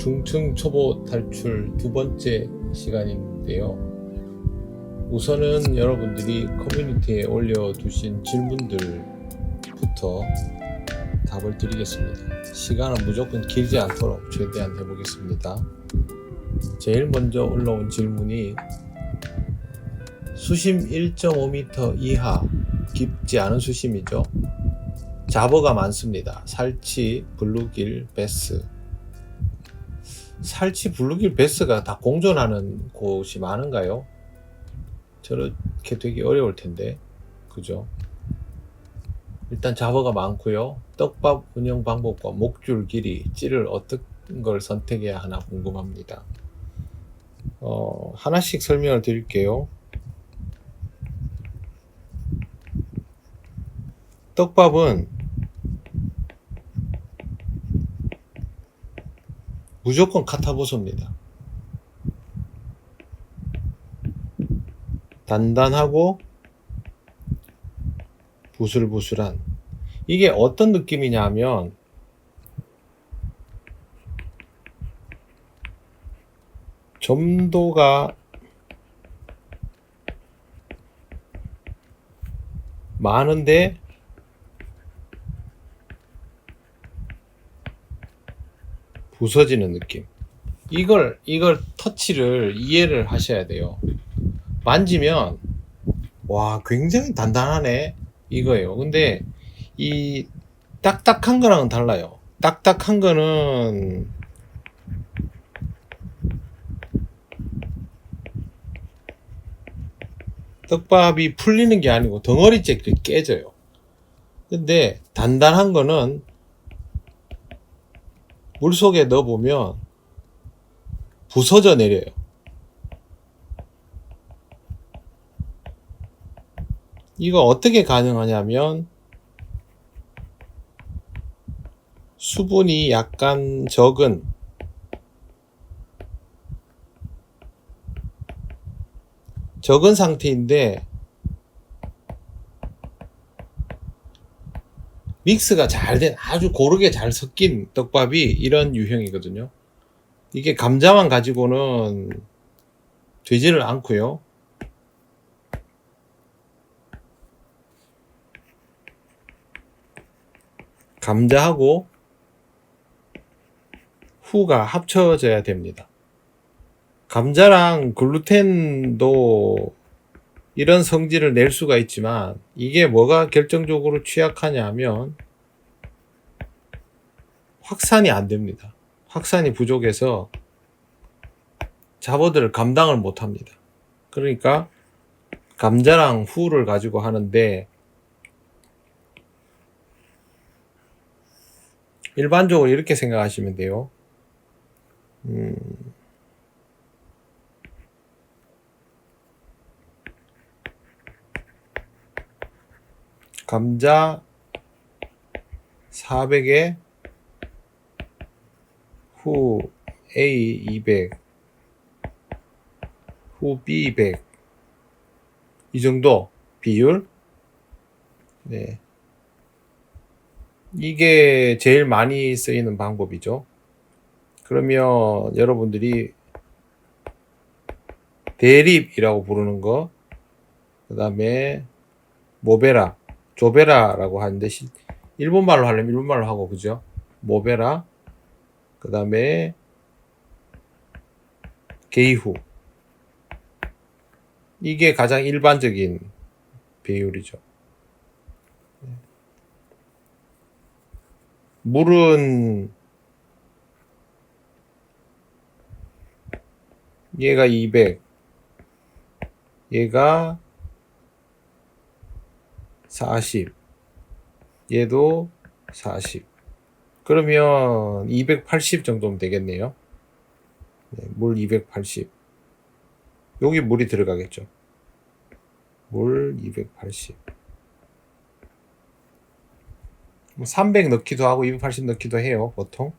중층 초보 탈출 두 번째 시간인데요. 우선은 여러분들이 커뮤니티에 올려두신 질문들부터 답을 드리겠습니다. 시간은 무조건 길지 않도록 최대한 해보겠습니다. 제일 먼저 올라온 질문이 수심 1.5m 이하 깊지 않은 수심이죠. 잡어가 많습니다. 살치, 블루길, 베스. 살치, 블루길, 베스가 다 공존하는 곳이 많은가요? 저렇게 되기 어려울 텐데, 그죠? 일단 잡어가 많고요. 떡밥 운영 방법과 목줄 길이, 찌를 어떤 걸 선택해야 하나 궁금합니다. 하나씩 설명을 드릴게요. 떡밥은 무조건 카타보소입니다. 단단하고 부슬부슬한, 이게 어떤 느낌이냐 하면 점도가 많은데 부서지는 느낌. 이걸 터치를 이해를 하셔야 돼요. 만지면 와, 굉장히 단단하네 이거예요. 근데 이 딱딱한 거랑은 달라요. 딱딱한 거는 떡밥이 풀리는 게 아니고 덩어리째 깨져요. 근데 단단한 거는 물속에 넣어보면 부서져 내려요. 이거 어떻게 가능하냐면 수분이 약간 적은 상태인데 믹스가 잘 된, 아주 고르게 잘 섞인 떡밥이 이런 유형이거든요. 이게 감자만 가지고는 되지를 않고요. 감자하고 후가 합쳐져야 됩니다. 감자랑 글루텐도 이런 성질을 낼 수가 있지만 이게 뭐가 결정적으로 취약하냐 하면 확산이 안 됩니다. 확산이 부족해서 잡어들을 감당을 못 합니다. 그러니까 감자랑 후를 가지고 하는데 일반적으로 이렇게 생각하시면 돼요. 감자 400에 후 A 200, 후 B 100, 이 정도 비율. 네. 이게 제일 많이 쓰이는 방법이죠. 그러면 여러분들이 대립이라고 부르는 거, 그 다음에 모베라, 조베라라고 하는데 일본말로 하려면 일본말로 하고, 그죠? 모베라, 그 다음에 게이후, 이게 가장 일반적인 비율이죠. 물은 얘가 200, 얘가 40, 얘도 40. 그러면 280 정도면 되겠네요. 네, 물 280. 여기 물이 들어가겠죠. 물 280. 300 넣기도 하고 280 넣기도 해요, 보통.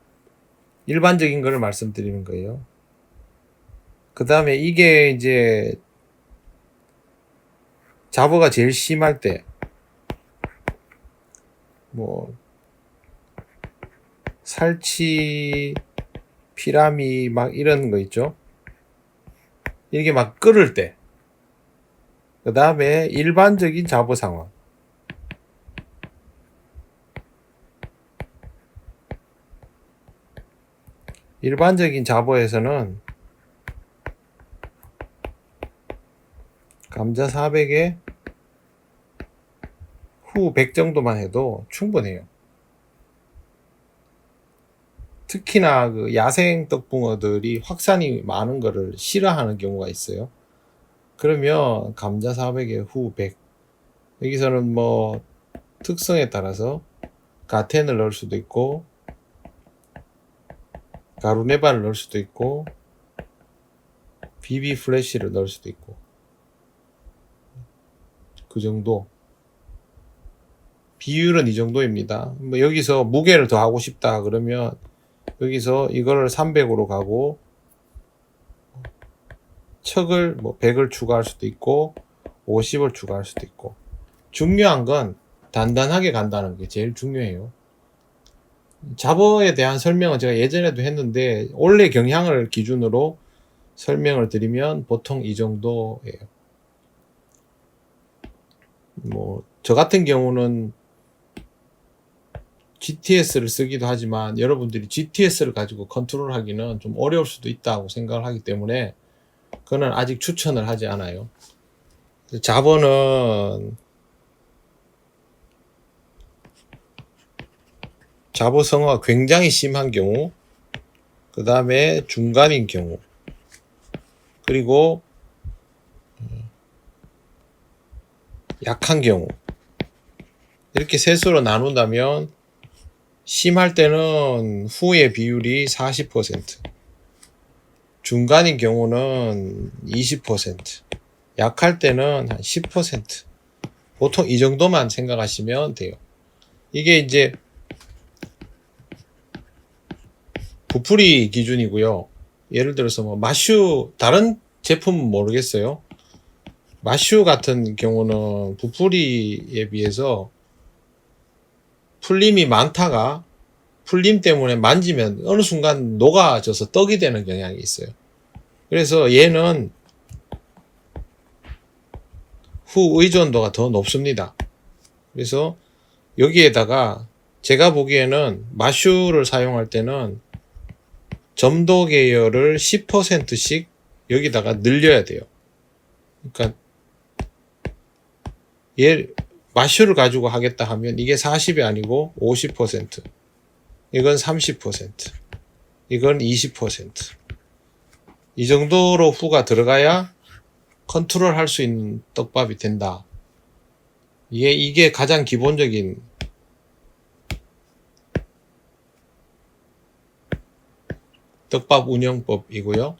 일반적인 거를 말씀드리는 거예요. 그 다음에 이게 이제 잡어가 제일 심할 때, 살치 피라미 막 이런 거 있죠. 이게 막 끓을 때. 그 다음에 일반적인 잡어 상황. 일반적인 잡어에서는 감자 400에 후 100 정도만 해도 충분해요. 특히나 그 야생 떡붕어들이 확산이 많은 거를 싫어하는 경우가 있어요. 그러면 감자 400에 후 100. 여기서는 뭐 특성에 따라서 가텐을 넣을 수도 있고 가루네바를 넣을 수도 있고 BB 플래시를 넣을 수도 있고 그 정도. 비율은 이 정도입니다. 뭐 여기서 무게를 더 하고 싶다 그러면 여기서 이걸 300으로 가고 척을 뭐 100을 추가할 수도 있고 50을 추가할 수도 있고. 중요한 건 단단하게 간다는 게 제일 중요해요. 잡어에 대한 설명은 제가 예전에도 했는데 원래 경향을 기준으로 설명을 드리면 보통 이 정도예요. 뭐 저 같은 경우는 GTS를 쓰기도 하지만 여러분들이 GTS를 가지고 컨트롤 하기는 좀 어려울 수도 있다고 생각을 하기 때문에 그거는 아직 추천을 하지 않아요. 잡어는 잡어 성어가 굉장히 심한 경우, 그 다음에 중간인 경우, 그리고 약한 경우, 이렇게 셋으로 나눈다면 심할 때는 후의 비율이 40%, 중간인 경우는 20%, 약할 때는 한 10%. 보통 이 정도만 생각하시면 돼요. 이게 이제 부풀이 기준이고요. 예를 들어서 뭐 마슈, 다른 제품은 모르겠어요. 마슈 같은 경우는 부풀이에 비해서 풀림이 많다가 풀림 때문에 만지면 어느 순간 녹아져서 떡이 되는 경향이 있어요. 그래서 얘는 후 의존도가 더 높습니다. 그래서 여기에다가 제가 보기에는 마슈를 사용할 때는 점도 계열을 10%씩 여기다가 늘려야 돼요. 그러니까 얘 마슈를 가지고 하겠다 하면 이게 40이 아니고 50%, 이건 30%, 이건 20%. 이 정도로 후가 들어가야 컨트롤 할 수 있는 떡밥이 된다. 이게 가장 기본적인 떡밥 운영법이고요.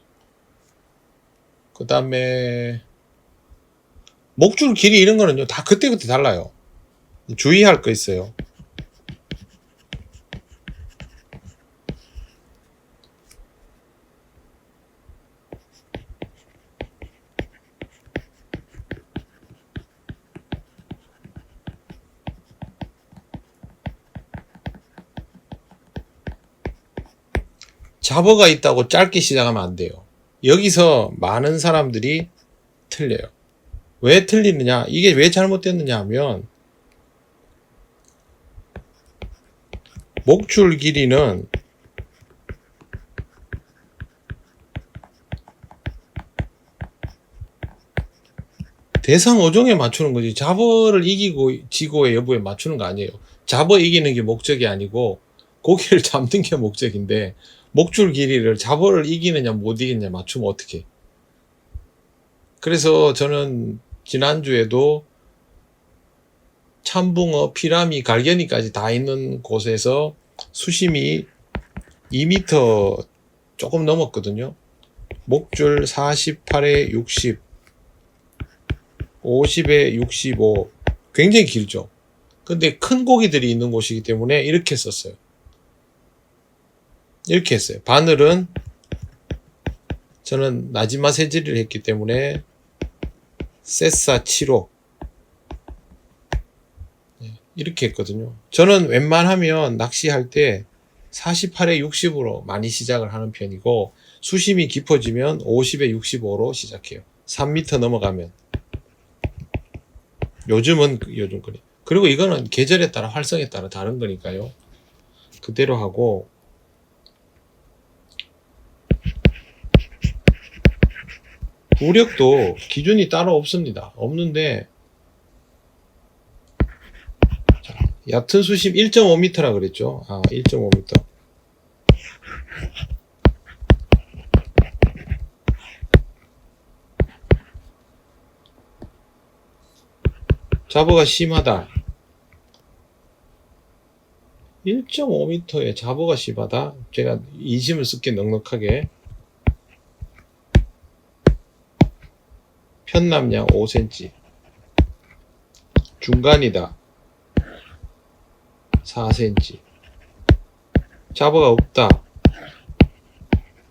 그 다음에 목줄 길이 이런 거는요 다 그때그때 달라요. 주의할 거 있어요. 잡어가 있다고 짧게 시작하면 안 돼요. 여기서 많은 사람들이 틀려요. 왜 틀리느냐, 이게 왜 잘못됐느냐 하면 목줄 길이는 대상 어종에 맞추는 거지 잡어를 이기고 지고의 여부에 맞추는 거 아니에요. 잡어 이기는 게 목적이 아니고 고기를 잡는 게 목적인데 목줄 길이를 잡어를 이기느냐 못 이기느냐 맞추면 어떡해. 그래서 저는 지난주에도 참붕어, 피라미, 갈견이까지 다 있는 곳에서 수심이 2m 조금 넘었거든요. 목줄 48에 60, 50에 65, 굉장히 길죠. 근데 큰 고기들이 있는 곳이기 때문에 이렇게 썼어요. 이렇게 했어요. 바늘은 저는 나지마 세질을 했기 때문에 세사 7호 이렇게 했거든요. 저는 웬만하면 낚시할 때 48에 60으로 많이 시작을 하는 편이고, 수심이 깊어지면 50에 65로 시작해요. 3m 넘어가면. 요즘은 요즘 거리. 그리고 이거는 계절에 따라 활성에 따라 다른 거니까요. 그대로 하고, 부력도 기준이 따로 없습니다. 없는데, 자, 얕은 수심 1.5m라 그랬죠. 1.5m. 잡어가 심하다. 1.5m의 잡어가 심하다. 제가 인심을 쓸게 넉넉하게. 편남량 5cm. 중간이다. 4cm. 잡어가 없다.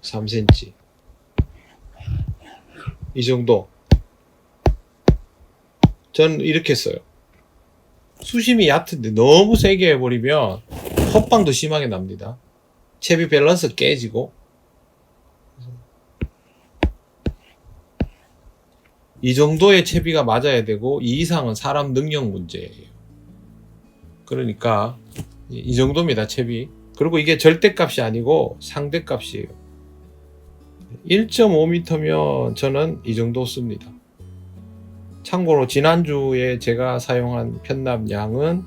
3cm. 이 정도. 저는 이렇게 써요. 수심이 얕은데 너무 세게 해버리면 헛방도 심하게 납니다. 채비 밸런스 깨지고. 이 정도의 채비가 맞아야 되고, 이 이상은 사람 능력 문제예요. 그러니까 이 정도입니다, 채비. 그리고 이게 절대값이 아니고 상대값이에요. 1.5m면 저는 이 정도 씁니다. 참고로 지난주에 제가 사용한 편납량은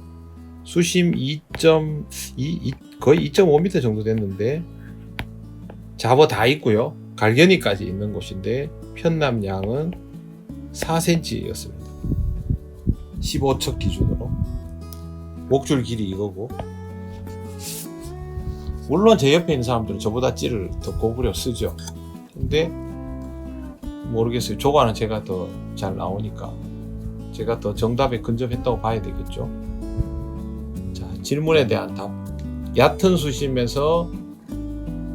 수심 2.2, 거의 2.5m 정도 됐는데, 잡어 다 있고요. 갈견이까지 있는 곳인데 편납량은 4cm였습니다. 15척 기준으로. 목줄 길이 이거고. 물론 제 옆에 있는 사람들은 저보다 찌를 더 고구려 쓰죠. 근데 모르겠어요. 조과는 제가 더 잘 나오니까 제가 더 정답에 근접했다고 봐야 되겠죠. 자, 질문에 대한 답. 얕은 수심에서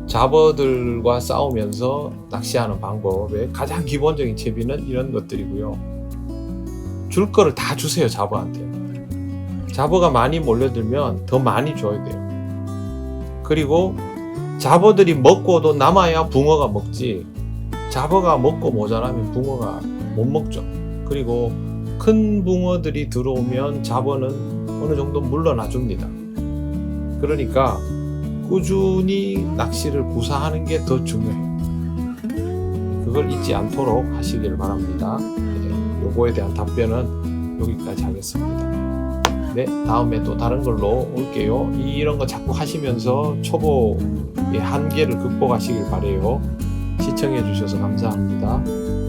잡어들과 싸우면서 낚시하는 방법의 가장 기본적인 채비는 이런 것들이고요. 줄 거를 다 주세요, 잡어한테. 잡어가 많이 몰려들면 더 많이 줘야 돼요. 그리고 잡어들이 먹고도 남아야 붕어가 먹지, 잡어가 먹고 모자라면 붕어가 못 먹죠. 그리고 큰 붕어들이 들어오면 잡어는 어느 정도 물러나 줍니다. 그러니까 꾸준히 낚시를 구사하는 게 더 중요해요. 그걸 잊지 않도록 하시길 바랍니다. 네, 요거에 대한 답변은 여기까지 하겠습니다. 네, 다음에 또 다른 걸로 올게요. 이런 거 자꾸 하시면서 초보의 한계를 극복하시길 바래요. 시청해 주셔서 감사합니다.